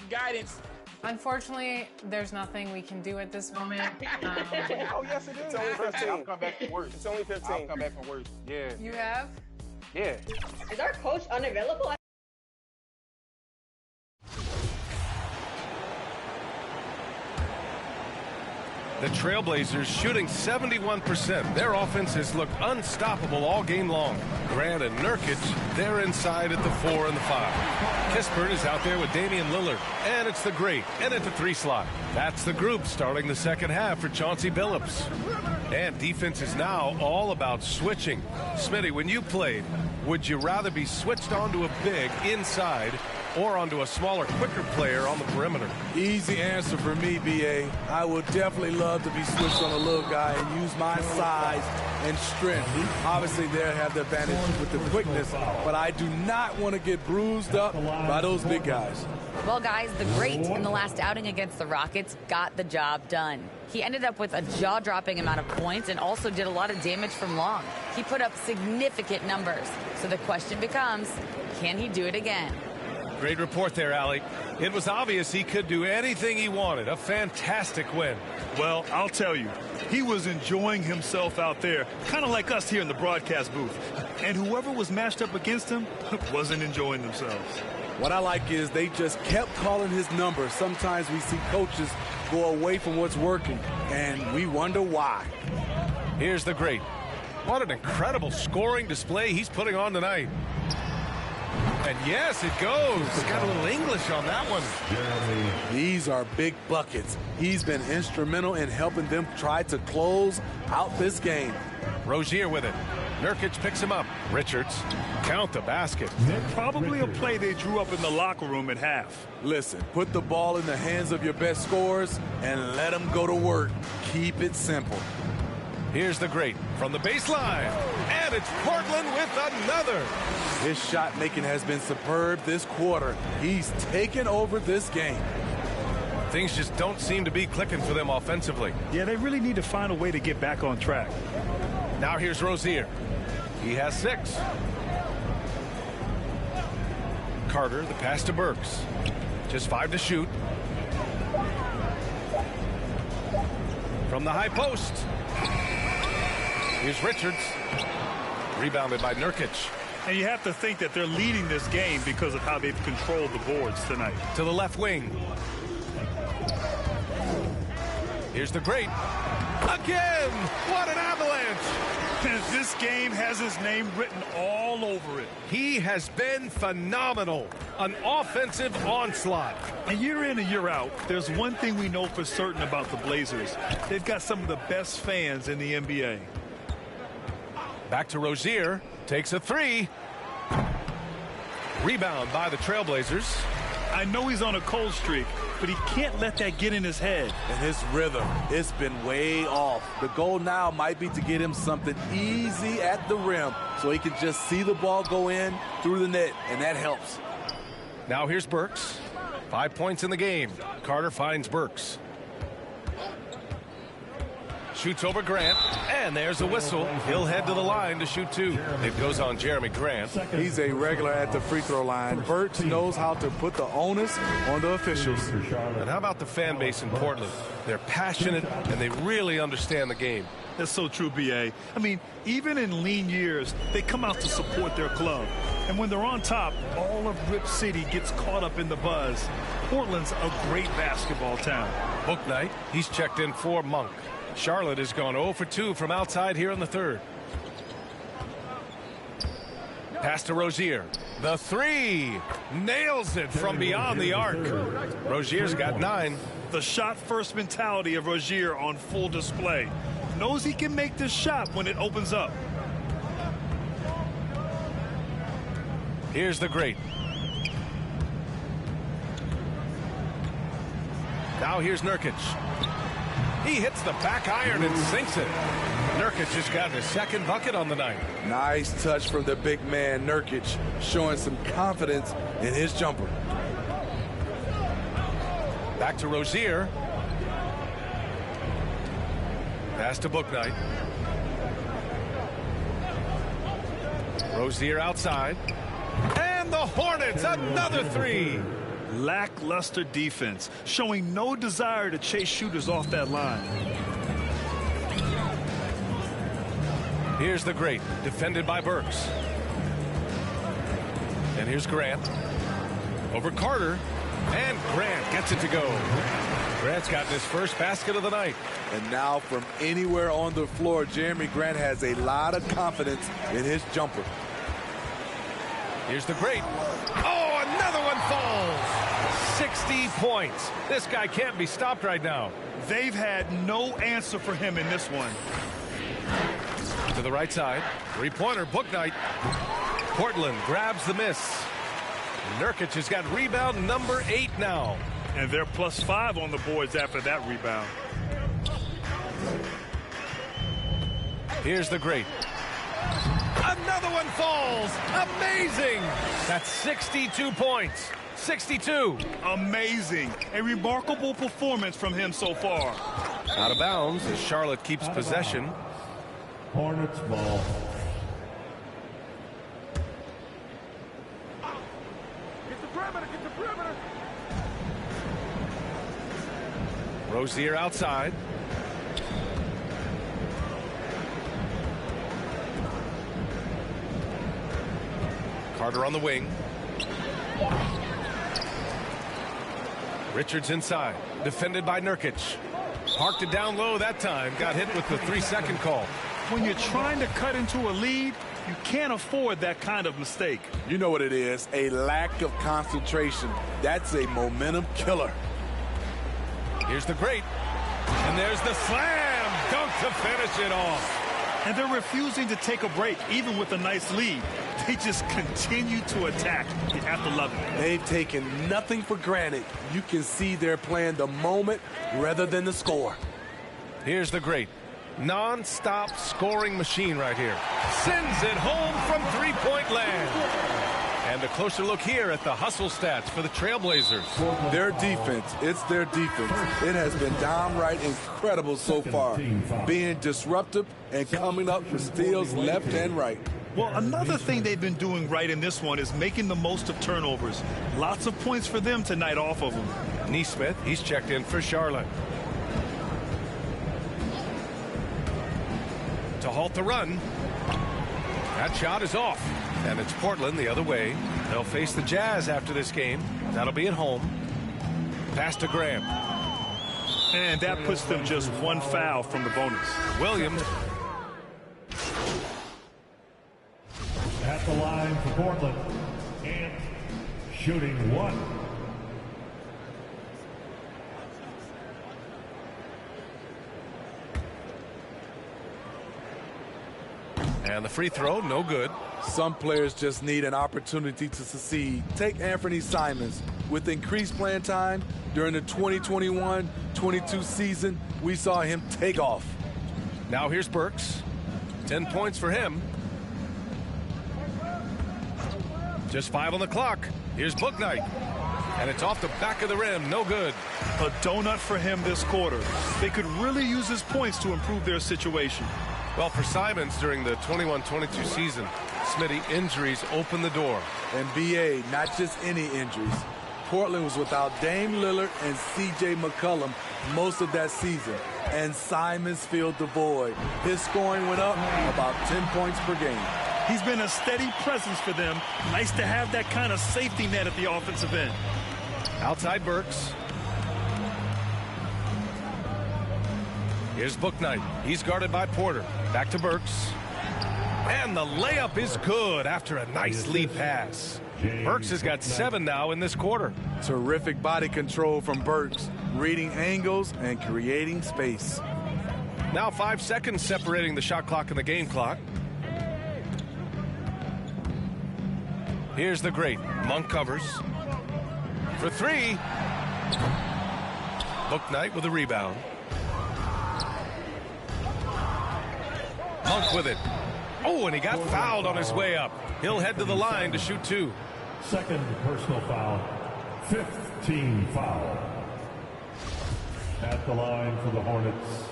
guidance. Unfortunately, there's nothing we can do at this moment. Oh, yes, it is. It's only 15. I'll come back from worse. It's only 15. I'll come back from worse. Yeah. You have? Yeah. Is our coach unavailable? The Trailblazers shooting 71%. Their offense has looked unstoppable all game long. Grant and Nurkic, they're inside at the 4 and the 5. Kispert is out there with Damian Lillard. And it's the great and at the 3 slot. That's the group starting the second half for Chauncey Billups. And defense is now all about switching. Smitty, when you played, would you rather be switched onto a big inside or onto a smaller, quicker player on the perimeter? Easy answer for me, B.A. I would definitely love to be switched on a little guy and use my size and strength. Obviously, they'll have the advantage with the quickness, but I do not want to get bruised up by those big guys. Well, guys, the great in the last outing against the Rockets got the job done. He ended up with a jaw-dropping amount of points and also did a lot of damage from long. He put up significant numbers. So the question becomes, can he do it again? Great report there, Allie. It was obvious he could do anything he wanted. A fantastic win. Well, I'll tell you, he was enjoying himself out there, kind of like us here in the broadcast booth. And whoever was matched up against him wasn't enjoying themselves. What I like is they just kept calling his number. Sometimes we see coaches go away from what's working, and we wonder why. Here's the great. What an incredible scoring display he's putting on tonight. And yes, it goes. Got a little English on that one. These are big buckets. He's been instrumental in helping them try to close out this game. Rozier with it. Nurkic picks him up. Richards, count the basket. Probably a play they drew up in the locker room at half. Listen, put the ball in the hands of your best scorers and let them go to work. Keep it simple. Here's the great from the baseline. And it's Portland with another. His shot making has been superb this quarter. He's taken over this game. Things just don't seem to be clicking for them offensively. Yeah, they really need to find a way to get back on track. Now here's Rozier. He has 6. Carter, the pass to Burks. Just 5 to shoot. From the high post. Here's Richards. Rebounded by Nurkic. And you have to think that they're leading this game because of how they've controlled the boards tonight. To the left wing. Here's the great. Again! What an avalanche! This game has his name written all over it. He has been phenomenal. An offensive onslaught. And year in and year out, there's one thing we know for certain about the Blazers. They've got some of the best fans in the NBA. Back to Rozier. Takes a 3. Rebound by the Trailblazers. I know he's on a cold streak, but he can't let that get in his head. And his rhythm, it's been way off. The goal now might be to get him something easy at the rim so he can just see the ball go in through the net, and that helps. Now here's Burks. 5 points in the game. Carter finds Burks. Shoots over Grant, and there's a whistle. He'll head to the line to shoot 2. It goes on Jeremy Grant. He's a regular at the free throw line. Burks knows how to put the onus on the officials. And how about the fan base in Portland? They're passionate, and they really understand the game. That's so true, B.A. I mean, even in lean years, they come out to support their club. And when they're on top, all of Rip City gets caught up in the buzz. Portland's a great basketball town. Book night, he's checked in for Monk. Charlotte has gone 0 for 2 from outside here in the 3rd. Pass to Rozier. The 3. Nails it from beyond the arc. Rozier's got 9. The shot-first mentality of Rozier on full display. Knows he can make this shot when it opens up. Here's the great. Now here's Nurkic. He hits the back iron and sinks it. Nurkic has got his 2nd bucket on the night. Nice touch from the big man, Nurkic, showing some confidence in his jumper. Back to Rozier. Pass to Bouknight. Rozier outside. And the Hornets, another 3. Lackluster defense, showing no desire to chase shooters off that line. Here's the great, defended by Burks. And here's Grant. Over Carter. And Grant gets it to go. Grant's gotten his first basket of the night. And now from anywhere on the floor, Jeremy Grant has a lot of confidence in his jumper. Here's the great. Oh, another one falls. 60 points. This guy can't be stopped right now. They've had no answer for him in this one. To the right side. Three-pointer, book night. Portland grabs the miss. Nurkic has got rebound number 8 now. And they're +5 on the boards after that rebound. Here's the great. Another one falls. Amazing. That's 62 points. 62. Amazing. A remarkable performance from him so far. Out of bounds as Charlotte keeps possession. Hornets ball. Get the perimeter, get the perimeter. Rozier outside. Carter on the wing. Richards inside. Defended by Nurkic. Parked it down low that time. Got hit with the 3-second call. When you're trying to cut into a lead, you can't afford that kind of mistake. You know what it is, a lack of concentration. That's a momentum killer. Here's the great. And there's the slam dunk to finish it off. And they're refusing to take a break, even with a nice lead. They just continue to attack. You have to love it. They've taken nothing for granted. You can see they're playing the moment rather than the score. Here's the great. Non-stop scoring machine right here. Sends it home from three-point land. And a closer look here at the hustle stats for the Trailblazers. Their defense, it's their defense. It has been downright incredible so far. Being disruptive and coming up with steals left and right. Well, another thing they've been doing right in this one is making the most of turnovers. Lots of points for them tonight off of them. Neesmith, he's checked in for Charlotte. To halt the run. That shot is off. And it's Portland the other way. They'll face the Jazz after this game. That'll be at home. Pass to Graham. And that puts them just one foul from the bonus. Williams. At the line for Portland. And shooting one. And the free throw, no good. Some players just need an opportunity to succeed. Take Anthony Simons. With increased playing time during the 2021-22 season, we saw him take off. Now here's Burks. 10 points for him. Just 5 on the clock. Here's Bouknight. And it's off the back of the rim. No good. A donut for him this quarter. They could really use his points to improve their situation. Well, for Simons during the 21-22 season, Smitty, injuries opened the door. And BA, not just any injuries. Portland was without Dame Lillard and C.J. McCollum most of that season. And Simons filled the void. His scoring went up about 10 points per game. He's been a steady presence for them. Nice to have that kind of safety net at the offensive end. Outside Burks. Here's Bouknight. He's guarded by Porter. Back to Burks. And the layup is good after a nice lead pass. Burks has got 7 now in this quarter. Terrific body control from Burks, reading angles and creating space. Now 5 seconds separating the shot clock and the game clock. Here's the great. Monk covers. For 3. Bouknight with a rebound. Monk with it. Oh, and he got fouled on his way up. He'll head to the line to shoot 2. Second personal foul. 5th team foul. At the line for the Hornets,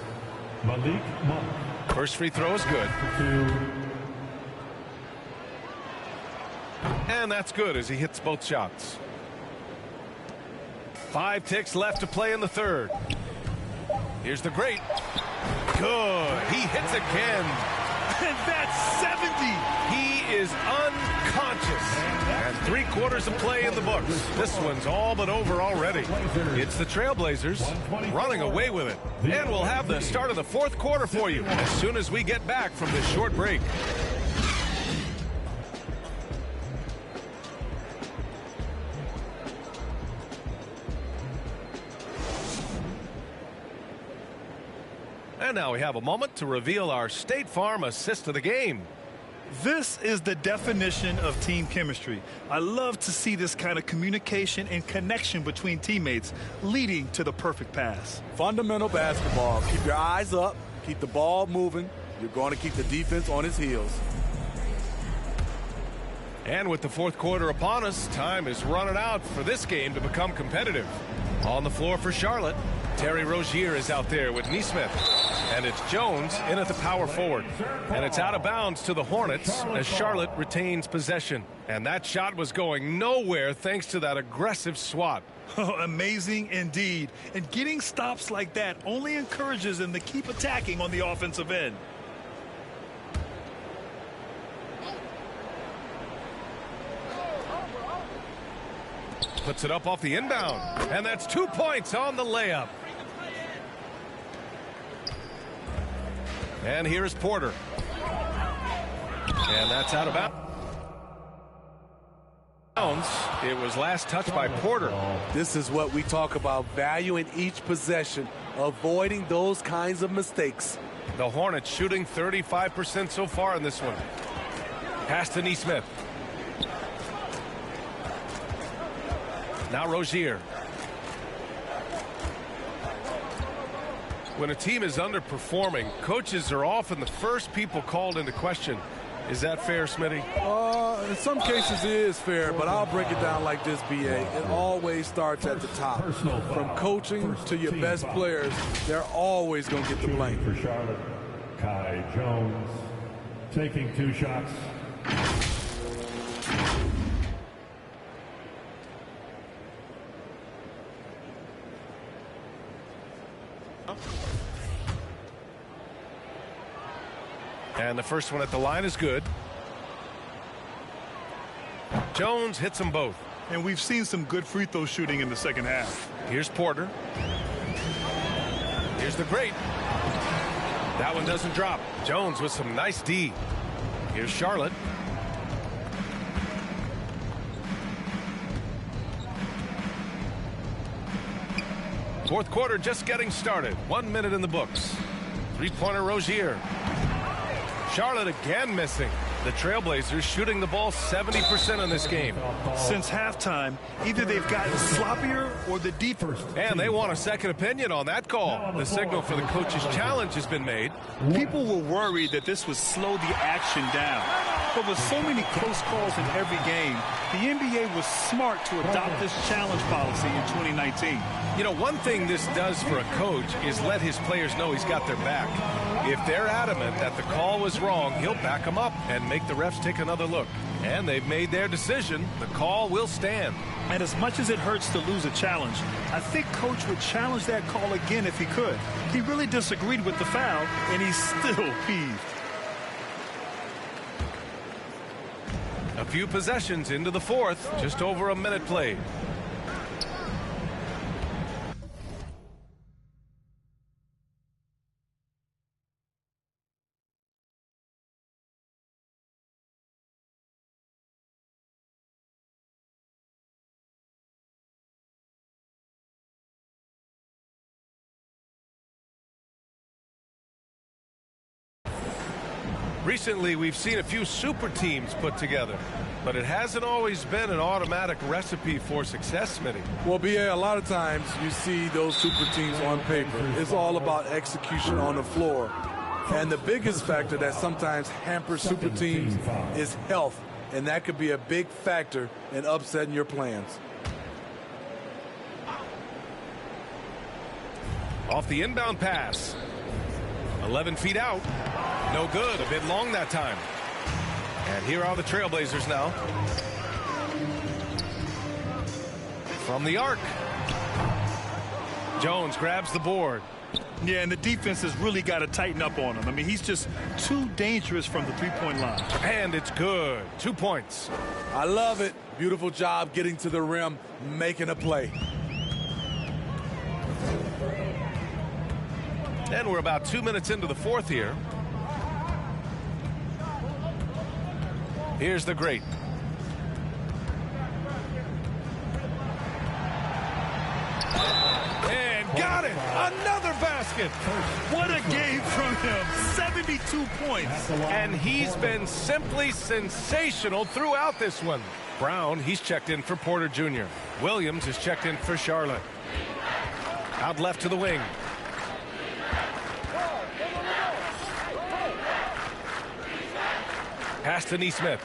Malik Monk. First free throw is good. 2. And that's good as he hits both shots. 5 ticks left to play in the third. Here's the great. Good. He hits again. And that's 70. He is unconscious. And 3/4 of play in the books. This one's all but over already. It's the Trailblazers running away with it. And we'll have the start of the 4th quarter for you as soon as we get back from this short break. And now we have a moment to reveal our State Farm assist of the game. This is the definition of team chemistry. I love to see this kind of communication and connection between teammates leading to the perfect pass. Fundamental basketball. Keep your eyes up. Keep the ball moving. You're going to keep the defense on its heels. And with the 4th quarter upon us, time is running out for this game to become competitive. On the floor for Charlotte, Terry Rozier is out there with Nesmith. And it's Jones in at the power forward. And it's out of bounds to the Hornets as Charlotte retains possession. And that shot was going nowhere thanks to that aggressive swat. Oh, amazing indeed. And getting stops like that only encourages them to keep attacking on the offensive end. Puts it up off the inbound. And that's 2 points on the layup. And here's Porter. And that's out of bounds. It was last touched by Porter. This is what we talk about, value in each possession, avoiding those kinds of mistakes. The Hornets shooting 35% so far in this one. Pass to Nesmith. Now Rozier. When a team is underperforming, coaches are often the first people called into question. Is that fair, Smitty? In some cases it is fair, but I'll break it down like this, B.A. It always starts at the top. From coaching to your best players, they're always going to get the blame. For Charlotte, Kai Jones taking 2 shots. And the first one at the line is good. Jones hits them both. And we've seen some good free throw shooting in the second half. Here's Porter. Here's the great. That one doesn't drop. Jones with some nice D. Here's Charlotte. Fourth quarter just getting started. 1 minute in the books. 3-pointer Rozier. Charlotte again missing. The Trailblazers shooting the ball 70% in this game. Since halftime, either they've gotten sloppier or the defense. And they want a second opinion on that call. The signal for the coach's challenge has been made. People were worried that this would slow the action down. But with so many close calls in every game, the NBA was smart to adopt this challenge policy in 2019. You know, one thing this does for a coach is let his players know he's got their back. If they're adamant that the call was wrong, he'll back them up and make the refs take another look. And they've made their decision. The call will stand. And as much as it hurts to lose a challenge, I think Coach would challenge that call again if he could. He really disagreed with the foul, and he's still peeved. A few possessions into the fourth, just over a minute played. Recently, we've seen a few super teams put together, but it hasn't always been an automatic recipe for success, Smitty. Well, B.A., a lot of times you see those super teams on paper. It's all about execution on the floor. And the biggest factor that sometimes hampers super teams is health, and that could be a big factor in upsetting your plans. Off the inbound pass. 11 feet out. No good. A bit long that time. And here are the Trailblazers now. From the arc. Jones grabs the board. Yeah, and the defense has really got to tighten up on him. I mean, he's just too dangerous from the three-point line. And it's good. 2 points. I love it. Beautiful job getting to the rim, making a play. And we're about 2 minutes into the fourth here. Here's the great. And got it! Another basket! What a game from him. 72 points. And he's been simply sensational throughout this one. Brown, he's checked in for Porter Jr. Williams is checked in for Charlotte. Out left to the wing. Pass to Nesmith.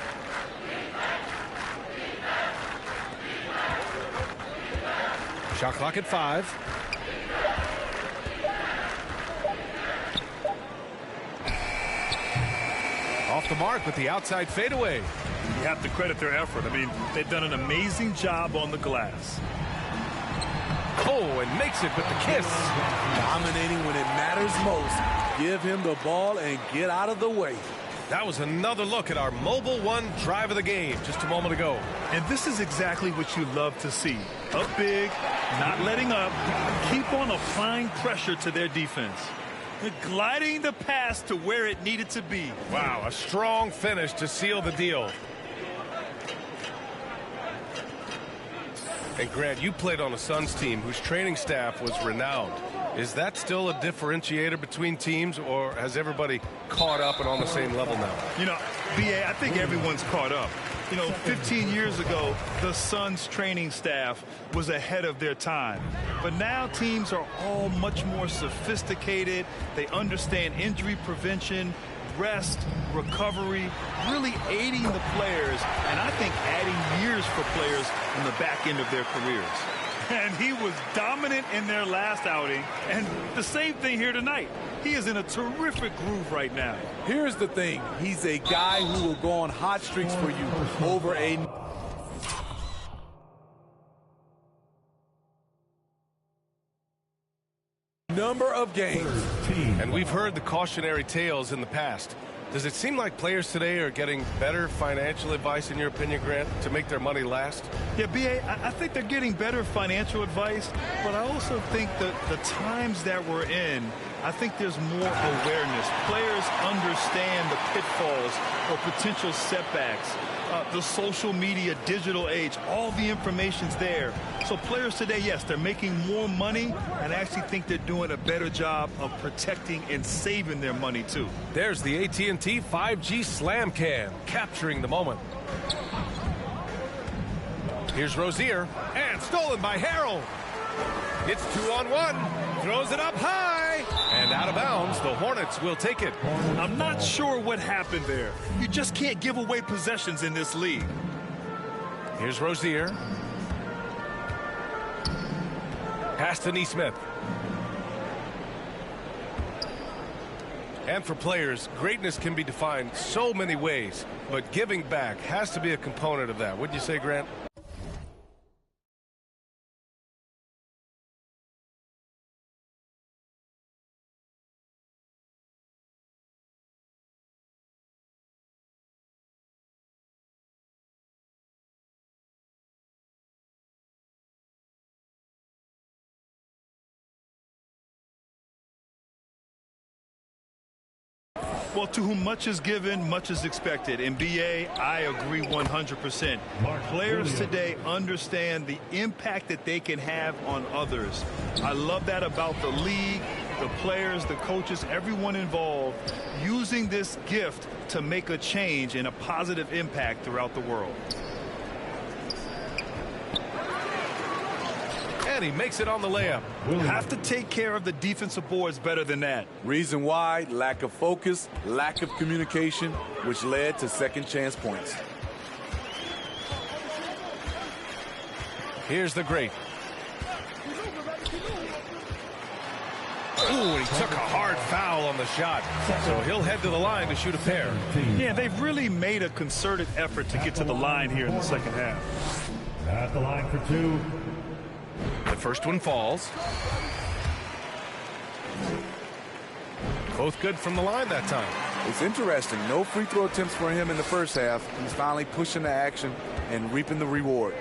Shot clock at 5. Off the mark with the outside fadeaway. You have to credit their effort. I mean, they've done an amazing job on the glass. Oh, and makes it with the kiss. Dominating when it matters most. Give him the ball and get out of the way. That was another look at our Mobile One drive of the game just a moment ago. And this is exactly what you love to see. Up big, not letting up, keep on applying pressure to their defense. They're gliding the pass to where it needed to be. Wow, a strong finish to seal the deal. And Grant, you played on a Suns team whose training staff was renowned. Is that still a differentiator between teams, or has everybody caught up and on the same level now? You know, B.A., I think everyone's caught up. You know, 15 years ago, the Suns training staff was ahead of their time. But now teams are all much more sophisticated. They understand injury prevention, rest, recovery, really aiding the players, and I think adding years for players on the back end of their careers. And he was dominant in their last outing, and the same thing here tonight. He is in a terrific groove right now. Here's the thing. He's a guy who will go on hot streaks for you over a number of games. And we've heard the cautionary tales in the past. Does it seem like players today are getting better financial advice, in your opinion, Grant, to make their money last? Yeah, B.A., I think they're getting better financial advice, but I also think that the times that we're in, I think there's more awareness. Players understand the pitfalls or potential setbacks. The social media, digital age, all the information's there. So players today, yes, they're making more money, and I actually think they're doing a better job of protecting and saving their money, too. There's the AT&T 5G Slam Cam, capturing the moment. Here's Rozier, and stolen by Harrell. It's 2-on-1, throws it up high, and out of bounds. The Hornets will take it. I'm not sure what happened there. You just can't give away possessions in this league. Here's Rozier. Pass to Nesmith. And for players, greatness can be defined so many ways, but giving back has to be a component of that. Wouldn't you say, Grant? Well, to whom much is given, much is expected. In BA, I agree 100%. Players today understand the impact that they can have on others. I love that about the league, the players, the coaches, everyone involved, using this gift to make a change and a positive impact throughout the world. And he makes it on the layup. We'll have to take care of the defensive boards better than that. Reason why? Lack of focus, lack of communication, which led to second chance points. Here's the great. Ooh, and he took a hard foul on the shot. So he'll head to the line to shoot a pair. Yeah, they've really made a concerted effort to get to the line here in the second half. At the line for two. The first one falls. Both good from the line that time. It's interesting. No free throw attempts for him in the first half. He's finally pushing the action and reaping the reward.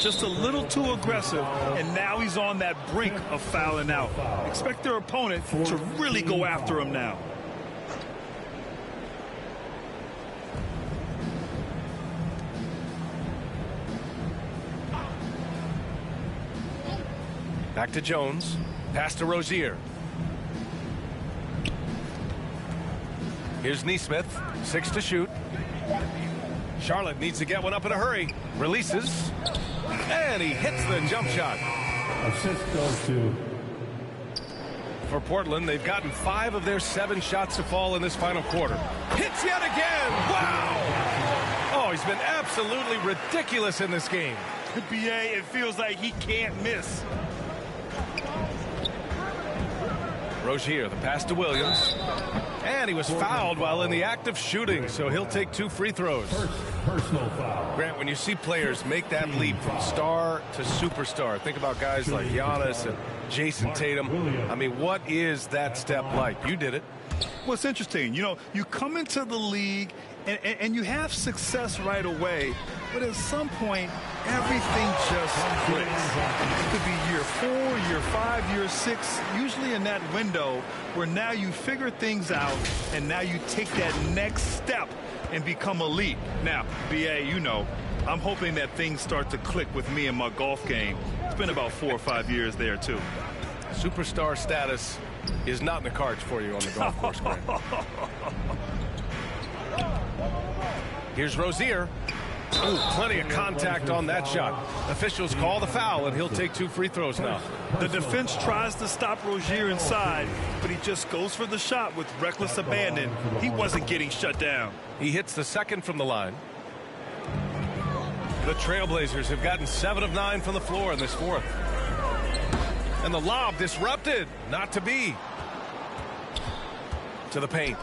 Just a little too aggressive, and now he's on that brink of fouling out. Expect their opponent to really go after him now. Back to Jones. Pass to Rozier. Here's Nesmith. 6 to shoot. Charlotte needs to get one up in a hurry. Releases. And he hits the jump shot. Assist goes to. For Portland, they've gotten 5 of their 7 shots to fall in this final quarter. Hits yet again. Wow. Oh, he's been absolutely ridiculous in this game. BA, it feels like he can't miss. Rozier, the pass to Williams. And he was fouled while in the act of shooting, so he'll take 2 free throws. Personal foul. Grant, when you see players make that leap from star to superstar, think about guys like Giannis and Jason Tatum. I mean, what is that step like? You did it. Well, it's interesting. You know, you come into the league and you have success right away, but at some point, everything just clicks. It could be year 4, year 5, year 6, usually in that window where now you figure things out and now you take that next step and become elite. Now, BA, you know, I'm hoping that things start to click with me in my golf game. It's been about 4 or 5 years there, too. Superstar status is not in the cards for you on the golf course, Grant. Here's Rozier. Ooh, plenty of contact on that shot. Officials call the foul, and he'll take 2 free throws now. The defense tries to stop Rozier inside, but he just goes for the shot with reckless abandon. He wasn't getting shut down. He hits the second from the line. The Trailblazers have gotten 7 of 9 from the floor in this fourth. And the lob disrupted. Not to be. To the paint.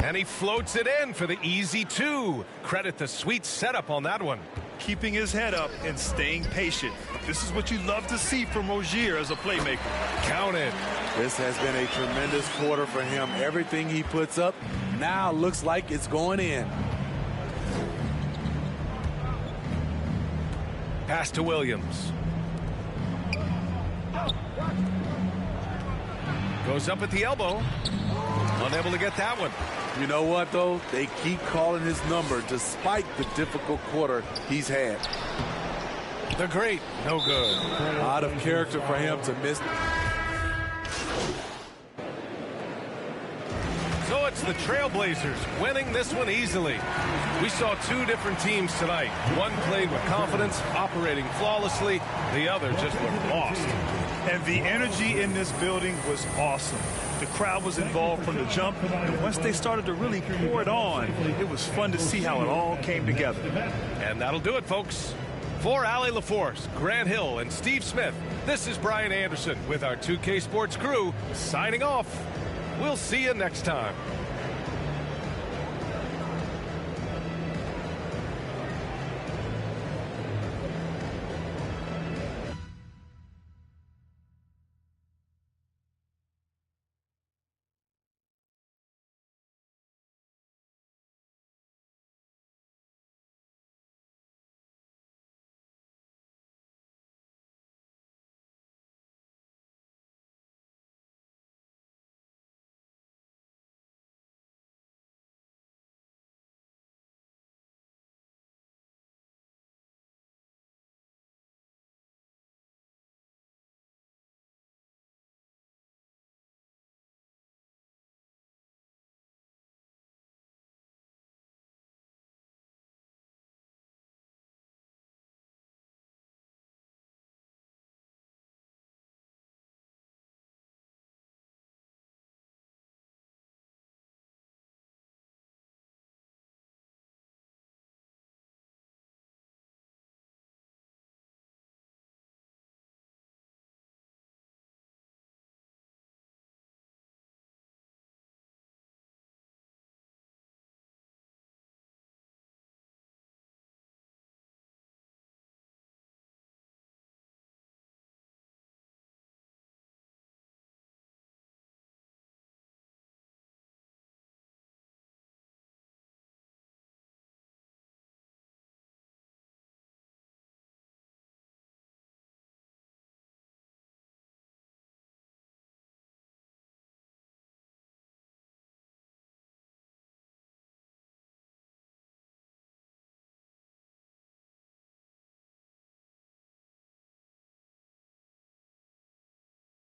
And he floats it in for the easy 2. Credit the sweet setup on that one. Keeping his head up and staying patient. This is what you love to see from Rozier as a playmaker. Counted. This has been a tremendous quarter for him. Everything he puts up now looks like it's going in. Pass to Williams. Goes up at the elbow. Unable to get that one. You know what, though? They keep calling his number despite the difficult quarter he's had. The great, no good. Out of character for him to miss. So it's the Trailblazers winning this one easily. We saw 2 different teams tonight. One played with confidence, operating flawlessly. The other just looked lost. And the energy in this building was awesome. The crowd was involved from the jump, and once they started to really pour it on, it was fun to see how it all came together. And that'll do it, folks. For Allie LaForce, Grant Hill, and Steve Smith, this is Brian Anderson with our 2K Sports crew signing off. We'll see you next time.